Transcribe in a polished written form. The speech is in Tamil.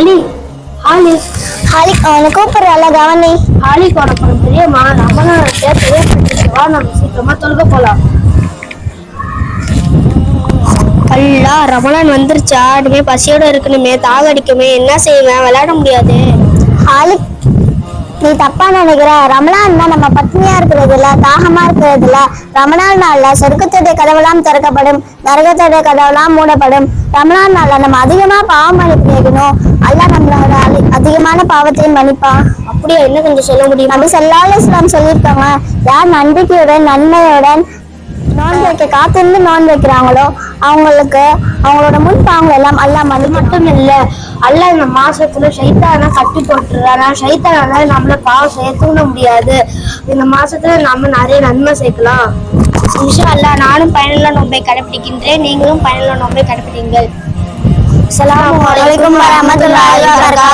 அலி ஹாலிக் ஹாலிக் அவனை கூப்பிடுறால கவனி. ஹாலிக் உனக்கு தெரியுமா? ரமணானத்தை தெரியப்படுத்திவா, நம்ம சீக்கிரமா தொழுக போலாம். அல்லா ரமலான் வந்துருச்சா? இனிமே பசியோட இருக்கணுமே, தாக அடிக்குமே, என்ன செய்வேன்? விளையாட முடியாது. ஹாலிக் நீ தப்பா நினைக்கிற. ரமலான்னா நம்ம பத்னியா இருக்கிறது இல்ல, தாகமா இருக்கிறது இல்ல. ரமலான் நாள்ல சொர்க்கத்துடைய கதவெல்லாம் திறக்கப்படும், நரகத்துடைய கதவெல்லாம் மூடப்படும். ரமலான் நாள்ல நம்ம அதிகமா பாவம் மன்னிப்பு கேட்கணும். அல்லாஹ் நம்மளோட அதிகமான பாவத்தையும் மன்னிப்பான். அப்படியா? என்ன கொஞ்சம் சொல்ல முடியும்? நபி ஸல்லல்லாஹு அலைஹி வஸல்லம் சொல்லியிருக்காங்க, யார் நம்பிக்கையுடன் நன்மையுடன் நோன்பு வைக்க காத்திருந்து நோன்பு வைக்கிறாங்களோ அவங்களுக்கு அவங்களோட முன் பாவங்கள் எல்லாம் அல்லாஹ் மன்னிப்பான். மட்டும் இல்ல, அல்லாஹ் இந்த மாசத்துல ஷைத்தானை கட்டி போட்டுறானா. ஷைத்தானால நம்மள பாவம் செய்ய தூண்ட முடியாது. இந்த மாசத்துல நம்ம நிறைய நன்மை சேர்க்கலாம். இன்ஷா அல்லாஹ் நானும் பயனுள்ள நோன்பை கடைபிடிக்கின்றேன், நீங்களும் பயனுள்ள நோன்பை கடைபிடிங்கள். அஸ்ஸலாமு அலைக்கும் வரஹ்மத்துல்லாஹி வபரகாத்துஹு.